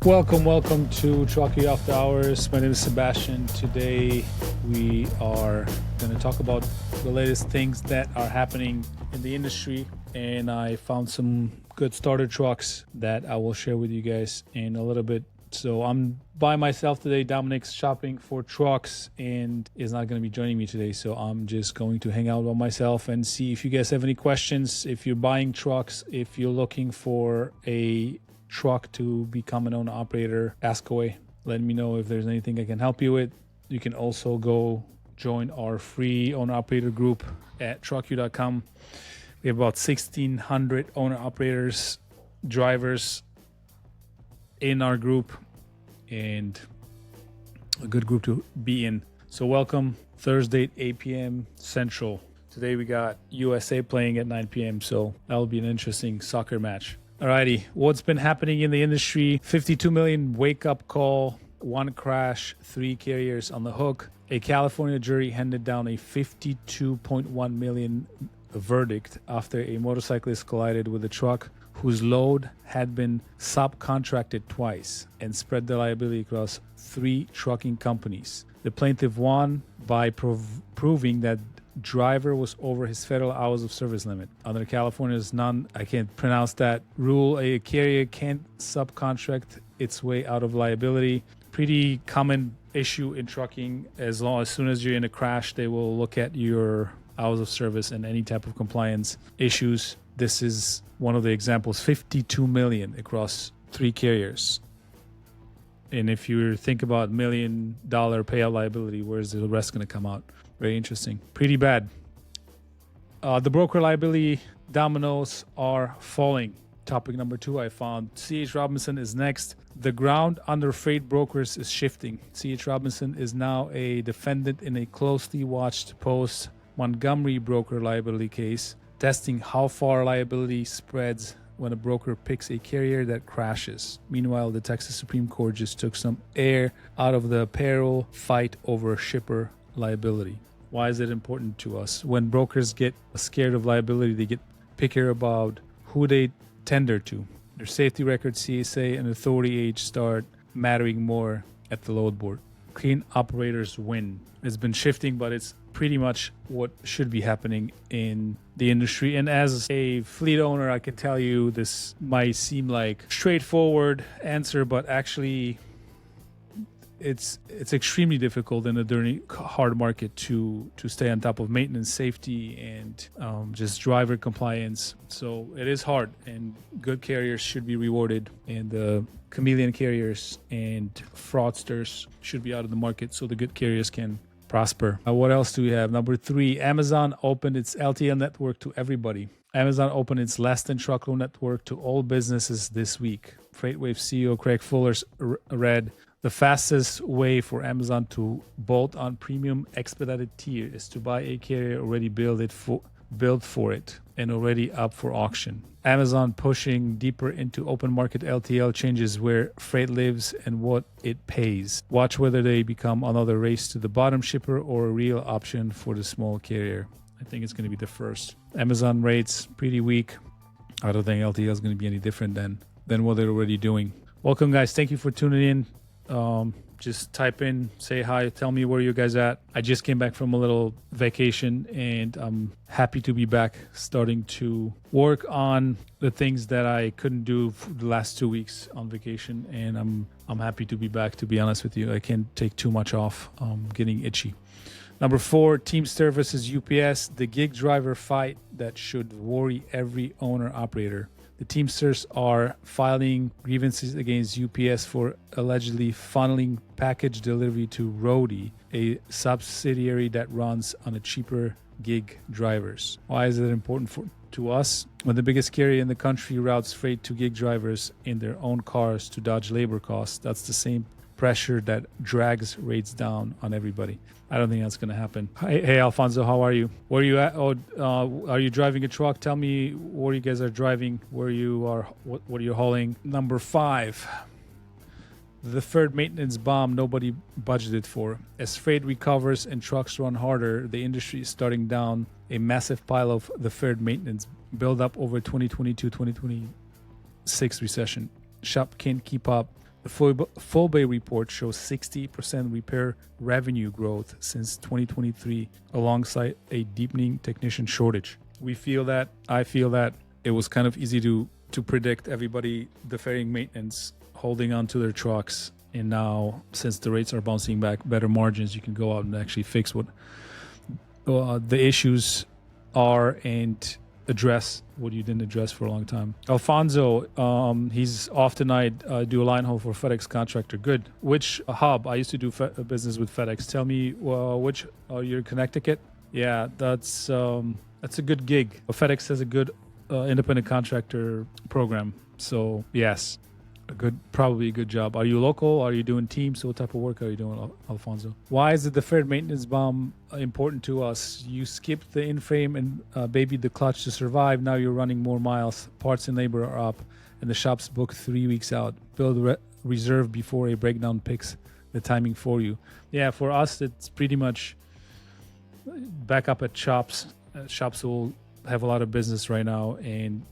Welcome to Trucking After Hours. My name is Sebastian. Today we are going to talk about the latest things that are happening in the industry, and I found some good starter trucks that I will share with you guys in a little bit. So I'm by myself today. Dominic's shopping for trucks and is not going to be joining me today. So I'm just going to hang out by myself and see if you guys have any questions. If you're buying trucks, if you're looking for a truck to become an owner operator, ask away. Let me know if there's anything I can help you with. You can also go join our free owner operator group at trucku.com. We have about 1,600 owner operators, drivers in our group, and a good group to be in. So welcome. Thursday at 8 p.m. Central. Today we got USA playing at 9 p.m. So that'll be an interesting soccer match. Alrighty, what's been happening in the industry? 52 million wake-up call, one crash, 3 carriers on the hook. A California jury handed down a $52.1 million verdict after a motorcyclist collided with a truck whose load had been subcontracted twice and spread the liability across 3 trucking companies. The plaintiff won by proving that driver was over his federal hours of service limit. Under California's I can't pronounce that rule, a carrier can't subcontract its way out of liability. Pretty common issue in trucking. As soon as you're in a crash, they will look at your hours of service and any type of compliance issues. This is one of the examples. 52 million across 3 carriers. And if you think about $1 million payout liability, where's the rest going to come out? Very interesting. Pretty bad. The broker liability dominoes are falling. Topic number 2 I found. C.H. Robinson is next. The ground under freight brokers is shifting. C.H. Robinson is now a defendant in a closely watched post-Montgomery broker liability case, testing how far liability spreads when a broker picks a carrier that crashes. Meanwhile, the Texas Supreme Court just took some air out of the parallel fight over shipper liability. Why is it important to us? When brokers get scared of liability, they get pickier about who they tender to. Their safety record, CSA, and authority age start mattering more at the load board. Clean operators win. It's been shifting, but it's pretty much what should be happening in the industry. And as a fleet owner, I can tell you this might seem like a straightforward answer, but actually it's extremely difficult in a dirty hard market to stay on top of maintenance, safety, and just driver compliance. So it is hard, and good carriers should be rewarded, and the chameleon carriers and fraudsters should be out of the market so the good carriers can prosper. What else do we have? Number 3, Amazon opened its LTL network to everybody. Amazon opened its less than truckload network to all businesses this week. FreightWave CEO Craig Fuller's read, the fastest way for Amazon to bolt on premium expedited tier is to buy a carrier already built for it and already up for auction. Amazon pushing deeper into open market LTL changes where freight lives and what it pays. Watch whether they become another race to the bottom shipper or a real option for the small carrier. I think it's going to be the first. Amazon rates pretty weak. I don't think LTL is going to be any different than what they're already doing. Welcome, guys. Thank you for tuning in. Just type in, say hi, tell me where you guys at. I just came back from a little vacation, and I'm happy to be back, starting to work on the things that I couldn't do for the last 2 weeks on vacation. And I'm happy to be back, to be honest with you. I can't take too much off. I'm getting itchy. Number 4, Teamster versus UPS, the gig driver fight that should worry every owner operator. The Teamsters are filing grievances against UPS for allegedly funneling package delivery to Roadie, a subsidiary that runs on a cheaper gig drivers. Why is it important to us? When the biggest carrier in the country routes freight to gig drivers in their own cars to dodge labor costs, that's the same pressure that drags rates down on everybody. I don't think that's going to happen. Hey, Alfonso, how are you? Where are you at? Are you driving a truck? Tell me where you guys are driving, where you are, what are you hauling. Number 5, the deferred maintenance bomb nobody budgeted for. As freight recovers and trucks run harder, the industry is starting down a massive pile of deferred maintenance build up over 2022-2026 recession. Shop can't keep up. The full bay report shows 60% repair revenue growth since 2023, alongside a deepening technician shortage. I feel that it was kind of easy to predict everybody deferring maintenance, holding on to their trucks. And now, since the rates are bouncing back, better margins, you can go out and actually fix what the issues are and address what you didn't address for a long time. Alfonso, he's off tonight. Do a line haul for FedEx contractor. Good. Which hub? I used to do business with FedEx. Tell me which. You're in Connecticut. Yeah, that's a good gig. FedEx has a good independent contractor program. So yes, probably a good job. Are you local? Are you doing teams? What type of work are you doing, Alfonso? Why is the deferred maintenance bomb important to us? You skipped the in-frame and babied the clutch to survive. Now you're running more miles. Parts and labor are up, and the shop's booked 3 weeks out. Build reserve before a breakdown picks the timing for you. Yeah, for us, it's pretty much back up at shops. Shops will have a lot of business right now, and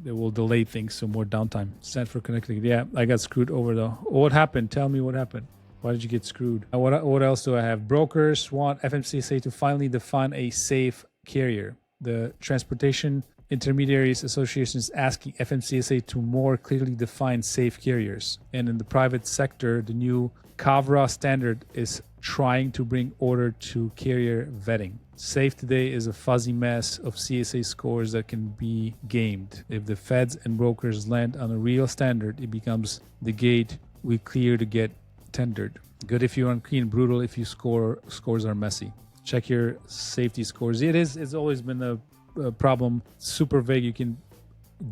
it will delay things, so more downtime. Stanford, Connecticut. Yeah, I got screwed over though. What happened? Tell me what happened. Why did you get screwed? What else do I have? Brokers want FMCSA to finally define a safe carrier. The Transportation Intermediaries Association is asking FMCSA to more clearly define safe carriers. And in the private sector, the new CAVRA standard is trying to bring order to carrier vetting. Safe today is a fuzzy mess of CSA scores that can be gamed. If the feds and brokers land on a real standard, it becomes the gate we clear to get tendered. Good if you're unclean, brutal if you scores are messy. Check your safety scores. It's always been a problem. Super vague. You can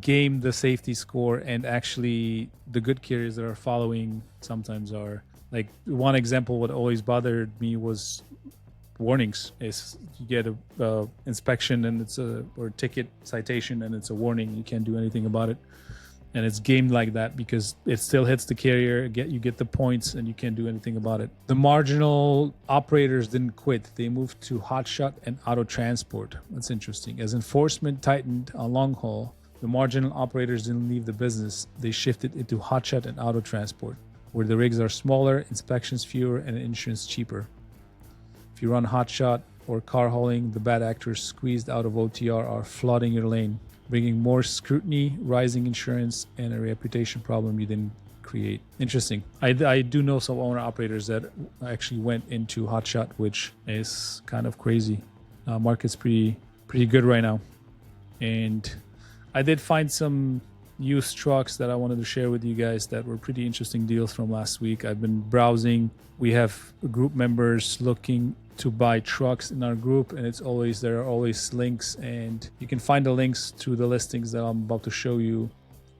game the safety score, and actually the good carriers that are following sometimes are like, one example what always bothered me was warnings. Is you get a inspection and or ticket citation and it's a warning, you can't do anything about it, and it's gamed like that because it still hits the carrier. You get the points and you can't do anything about it. The marginal operators didn't quit. They moved to hotshot and auto transport. That's interesting. As enforcement tightened on long haul, the marginal operators didn't leave the business. They shifted into hotshot and auto transport, where the rigs are smaller, inspections fewer, and insurance cheaper. If you run hotshot or car hauling, the bad actors squeezed out of OTR are flooding your lane, bringing more scrutiny, rising insurance, and a reputation problem you didn't create. Interesting. I do know some owner-operators that actually went into hotshot, which is kind of crazy. Market's pretty good right now. And I did find some used trucks that I wanted to share with you guys that were pretty interesting deals from last week. I've been browsing. We have group members looking to buy trucks in our group, and there are always links, and you can find the links to the listings that I'm about to show you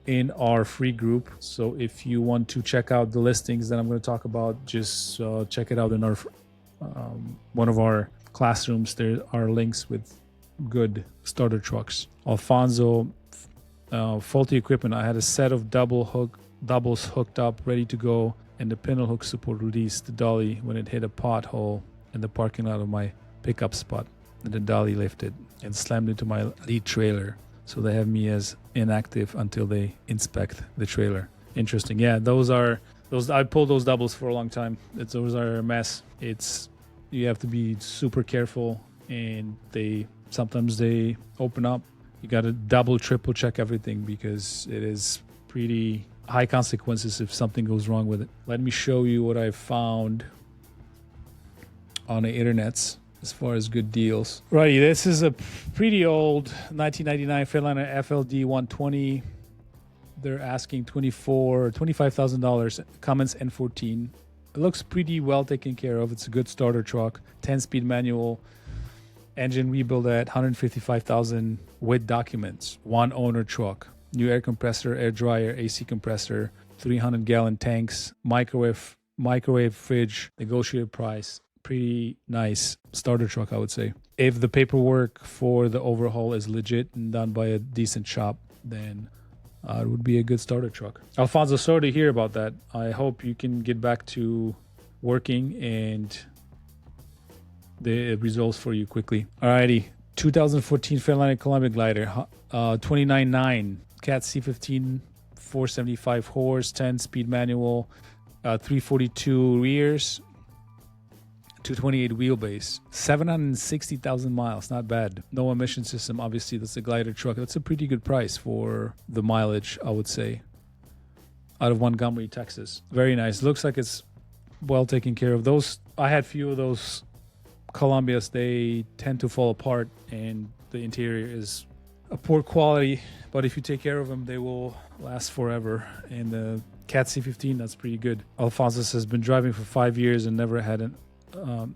in our free group. So if you want to check out the listings that I'm going to talk about, just check it out in our one of our classrooms. There are links with good starter trucks. Alfonso, faulty equipment. I had a set of doubles hooked up, ready to go, and the pintle hook support released the dolly when it hit a pothole in the parking lot of my pickup spot. And the dolly lifted and slammed into my lead trailer. So they have me as inactive until they inspect the trailer. Interesting. Yeah, I pulled those doubles for a long time. Those are a mess. You have to be super careful, and sometimes they open up. You got to double, triple check everything because it is pretty high consequences if something goes wrong with it. Let me show you what I found on the internets as far as good deals. Righty, this is a pretty old 1999 freightliner FLD 120. They're asking $25,000. Cummins N14. It looks pretty well taken care of. It's a good starter truck. 10-speed manual. Engine rebuild at $155,000 with documents. One owner truck. New air compressor, air dryer, AC compressor, 300-gallon tanks, microwave fridge, negotiated price. Pretty nice starter truck, I would say. If the paperwork for the overhaul is legit and done by a decent shop, then it would be a good starter truck. Alfonso, sorry to hear about that. I hope you can get back to working and the results for you quickly. Alrighty, 2014 Freightliner Columbia Glider, 29.9 Cat C15 475 horse, 10-speed manual, 342 rears, 228 wheelbase, 760,000 miles. Not bad. No emission system. Obviously, that's a glider truck. That's a pretty good price for the mileage, I would say. Out of Montgomery, Texas. Very nice. Looks like it's well taken care of. Those, I had few of those Columbias. They tend to fall apart, and the interior is a poor quality. But if you take care of them, they will last forever. And the Cat C15, that's pretty good. Alphonsus has been driving for 5 years and never had an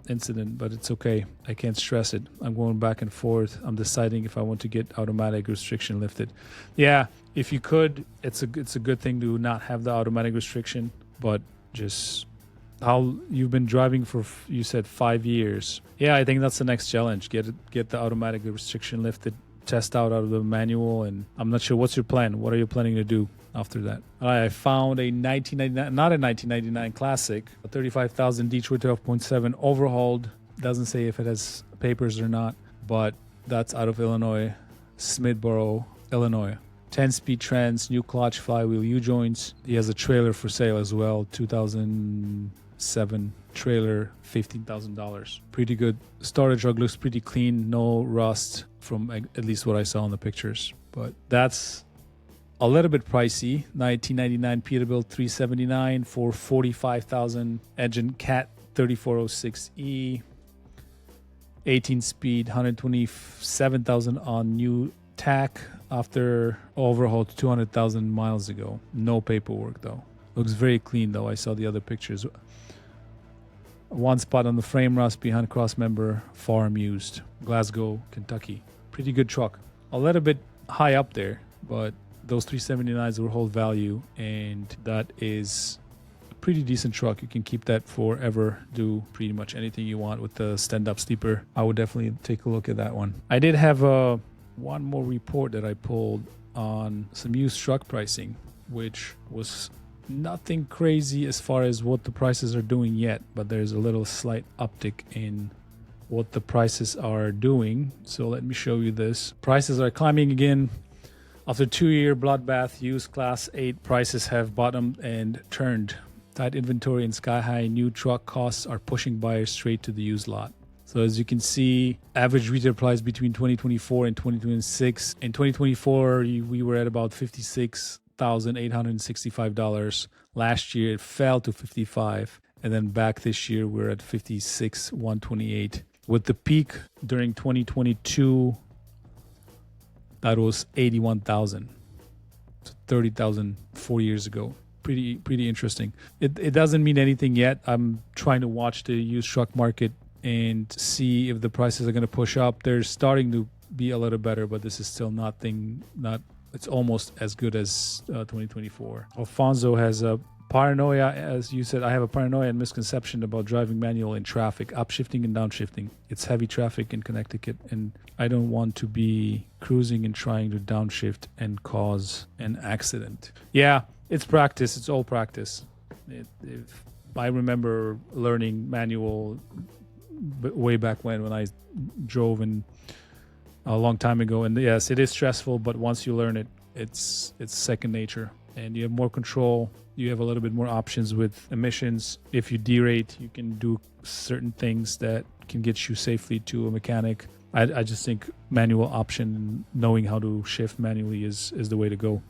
incident, but it's okay. I can't stress it. I'm going back and forth. I'm deciding if I want to get automatic restriction lifted. Yeah, if you could, it's a good thing to not have the automatic restriction, but just how you've been driving for, you said 5 years. Yeah, I think that's the next challenge. Get the automatic restriction lifted, test out of the manual, and I'm not sure, what's your plan? What are you planning to do after that? I found a 1999, not a 1999 classic, a 35,000 Detroit 12.7 overhauled. Doesn't say if it has papers or not, but that's out of Illinois, Smithboro, Illinois. 10-speed trans, new clutch, flywheel U-joints. He has a trailer for sale as well, 2007 trailer, $15,000. Pretty good. Starter truck looks pretty clean, no rust from at least what I saw in the pictures. But that's a little bit pricey. 1999 Peterbilt 379 for $45,000. Engine Cat 3406E. 18-speed, 127,000 on new tack after overhaul 200,000 miles ago. No paperwork though. Looks very clean though. I saw the other pictures. One spot on the frame rust behind cross member, farm used. Glasgow, Kentucky. Pretty good truck. A little bit high up there, but those 379s will hold value, and that is a pretty decent truck. You can keep that forever, do pretty much anything you want with the stand-up sleeper. I would definitely take a look at that one. I did have one more report that I pulled on some used truck pricing, which was nothing crazy as far as what the prices are doing yet, but there's a little slight uptick in what the prices are doing. So let me show you this. Prices are climbing again. After 2-year bloodbath, used Class 8 prices have bottomed and turned. Tight inventory and sky-high new truck costs are pushing buyers straight to the used lot. So as you can see, average retail price between 2024 and 2026. In 2024, we were at about $56,865. Last year, it fell to $55,000. And then back this year, we're at $56,128. With the peak during 2022, that was $81,000. So $30,000 4 years ago. Pretty interesting. It doesn't mean anything yet. I'm trying to watch the used truck market and see if the prices are going to push up. They're starting to be a little better, but this is still it's almost as good as 2024. Alfonso has a paranoia, as you said. I have a paranoia and misconception about driving manual in traffic, upshifting and downshifting. It's heavy traffic in Connecticut, and I don't want to be cruising and trying to downshift and cause an accident. Yeah, it's practice. It's all practice. If I remember learning manual way back when I drove in a long time ago, and yes, it is stressful, but once you learn it, it's second nature, and you have more control. You have a little bit more options with emissions. If you derate, you can do certain things that can get you safely to a mechanic. I just think manual option, knowing how to shift manually is the way to go.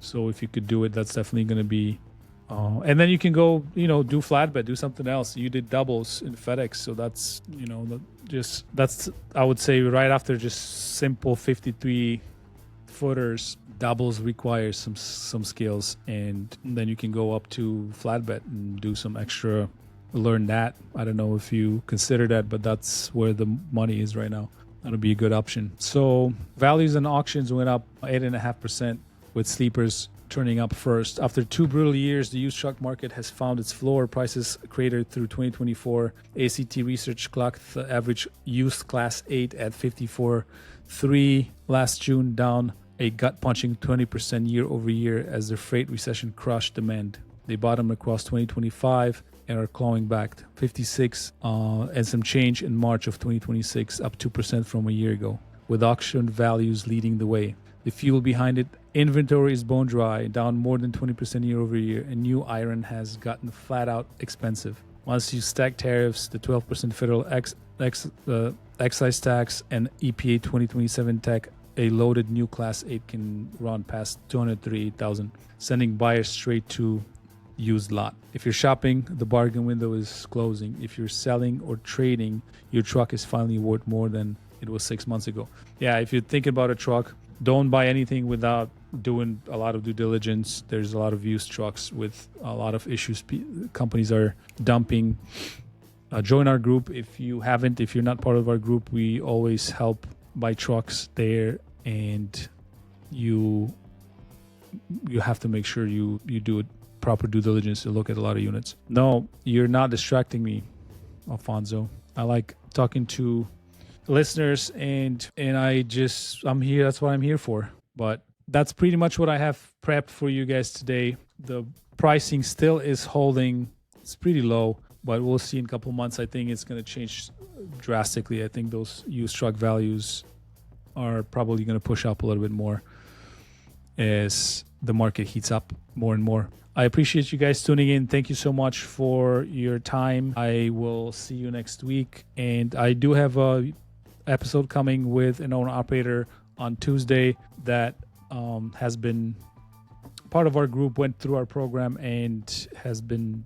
So if you could do it, that's definitely going to be and then you can go, do flatbed, do something else. You did doubles in FedEx, so that's, that's, I would say, right after just simple 53 footers, doubles requires some skills, and then you can go up to flatbed and do some extra, learn that. I don't know if you consider that, but that's where the money is right now. That'll be a good option. So values and auctions went up 8.5%, with sleepers turning up first. After 2 brutal years, the used truck market has found its floor. Prices cratered through 2024. ACT Research clocked the average used Class 8 at $54,300 last June, down a gut-punching 20% year over year as the freight recession crushed demand. They bottomed across 2025 and are clawing back. 56 and some change in March of 2026, up 2% from a year ago, with auction values leading the way. the fuel behind it. Inventory is bone dry, down more than 20% year over year, and new iron has gotten flat out expensive. Once you stack tariffs, the 12% federal excise tax, and EPA 2027 tech, a loaded new Class 8 can run past $238,000, sending buyers straight to used lot. If you're shopping, the bargain window is closing. If you're selling or trading, your truck is finally worth more than it was 6 months ago. Yeah, if you're thinking about a truck, don't buy anything without doing a lot of due diligence. There's a lot of used trucks with a lot of issues companies are dumping. Join our group if you haven't. If you're not part of our group, we always help buy trucks there, and you have to make sure you do it proper due diligence to look at a lot of units. No, you're not distracting me, Alfonso. I like talking to listeners, and I'm here. That's what I'm here for. But that's pretty much what I have prepped for you guys today. The pricing still is holding. It's pretty low, but we'll see in a couple months. I think it's going to change drastically. I think those used truck values are probably going to push up a little bit more as the market heats up more and more. I appreciate you guys tuning in. Thank you so much for your time. I will see you next week. And I do have a episode coming with an owner operator on Tuesday that has been part of our group, went through our program, and has been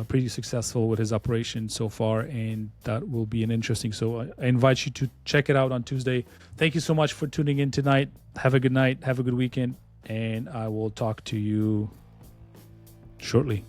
pretty successful with his operation so far, and that will be an interesting. So I invite you to check it out on Tuesday. Thank you so much for tuning in tonight. Have a good night. Have a good weekend, and I will talk to you shortly.